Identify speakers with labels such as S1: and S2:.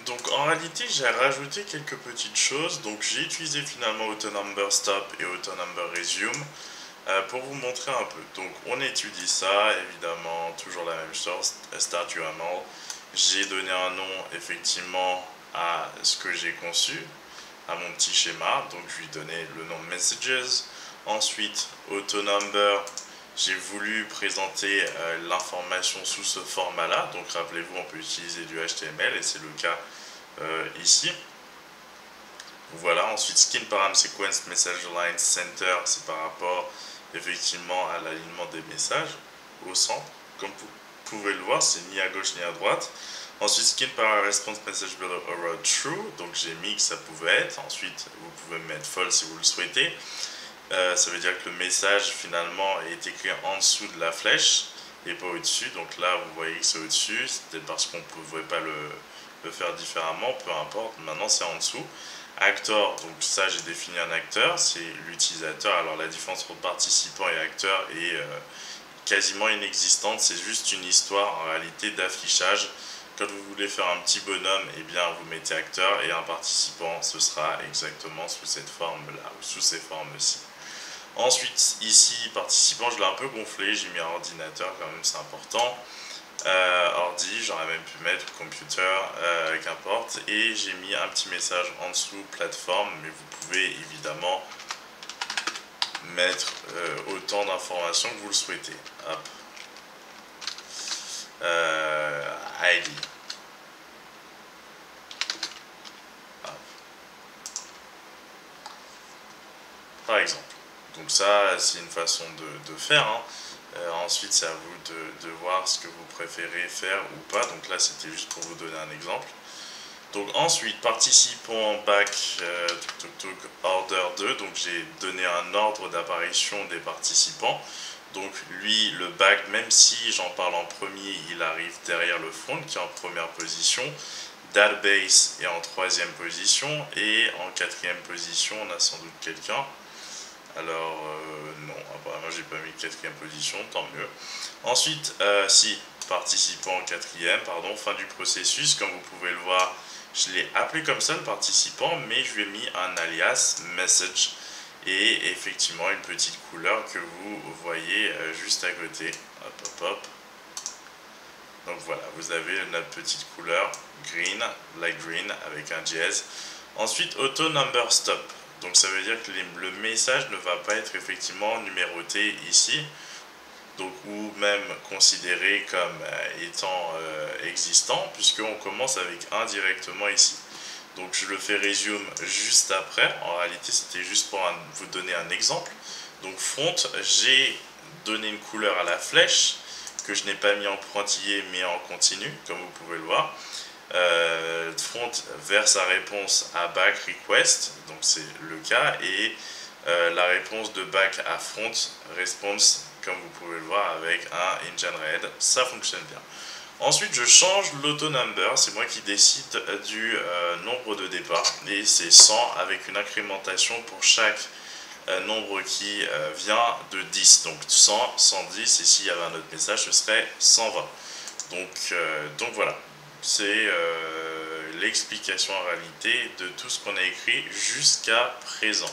S1: Donc en réalité j'ai rajouté quelques petites choses. Donc j'ai utilisé finalement AutoNumberStop et AutoNumberResume pour vous montrer un peu. Donc on étudie ça, évidemment, toujours la même chose, start UML. J'ai donné un nom effectivement à ce que j'ai conçu, à mon petit schéma. Donc je lui ai donné le nom messages. Ensuite, AutoNumber, j'ai voulu présenter l'information sous ce format-là. Donc rappelez-vous, on peut utiliser du HTML et c'est le cas ici. Voilà, ensuite skin param sequence message line center, c'est par rapport effectivement à l'alignement des messages au centre. Comme vous pouvez le voir, c'est ni à gauche ni à droite. Ensuite, skin para response message below error true, donc j'ai mis que ça pouvait être. Ensuite, vous pouvez mettre false si vous le souhaitez. Ça veut dire que le message finalement est écrit en dessous de la flèche et pas au-dessus. Donc là, vous voyez que c'est au-dessus. C'est peut-être parce qu'on ne pouvait pas le faire différemment, peu importe. Maintenant, c'est en dessous. Actor, donc ça j'ai défini un acteur, c'est l'utilisateur. Alors la différence entre participant et acteur est quasiment inexistante, c'est juste une histoire en réalité d'affichage. Quand vous voulez faire un petit bonhomme, eh bien vous mettez acteur et un participant, ce sera exactement sous cette forme-là, ou sous ces formes-ci. Ensuite, ici, participant, je l'ai un peu gonflé, j'ai mis un ordinateur quand même, c'est important. Ordi, j'aurais même pu mettre computer, qu'importe, et j'ai mis un petit message en dessous, plateforme, mais vous pouvez évidemment mettre autant d'informations que vous le souhaitez. Hop. ID. Hop. Par exemple. Donc ça, c'est une façon de faire, hein. Ensuite, c'est à vous de voir ce que vous préférez faire ou pas. Donc là, c'était juste pour vous donner un exemple. Donc ensuite, participant back order 2. Donc j'ai donné un ordre d'apparition des participants. Donc lui, le back, même si j'en parle en premier, il arrive derrière le front qui est en première position. Database est en troisième position. Et en quatrième position, on a sans doute quelqu'un. Alors, non, apparemment j'ai pas mis quatrième position, tant mieux. Ensuite, si, participant en quatrième, pardon, fin du processus, comme vous pouvez le voir, je l'ai appelé comme ça le participant, mais je lui ai mis un alias, message, et effectivement une petite couleur que vous voyez juste à côté. Hop, hop, hop. Donc voilà, vous avez notre petite couleur green, light green, avec un dièse. Ensuite, auto number stop. Donc ça veut dire que le message ne va pas être effectivement numéroté ici, donc, ou même considéré comme étant existant, puisqu'on commence avec 1 directement ici. Donc je le fais resume juste après. En réalité, c'était juste pour vous donner un exemple. Donc front, j'ai donné une couleur à la flèche, que je n'ai pas mis en pointillé mais en continu, comme vous pouvez le voir. Front vers sa réponse à back request, donc c'est le cas, et la réponse de back à front response, comme vous pouvez le voir avec un engine red, ça fonctionne bien. Ensuite, je change l'auto-number, c'est moi qui décide du nombre de départ, et c'est 100 avec une incrémentation pour chaque nombre qui vient de 10. Donc 100, 110, et s'il y avait un autre message, ce serait 120. Donc voilà, c'est l'explication en réalité de tout ce qu'on a écrit jusqu'à présent.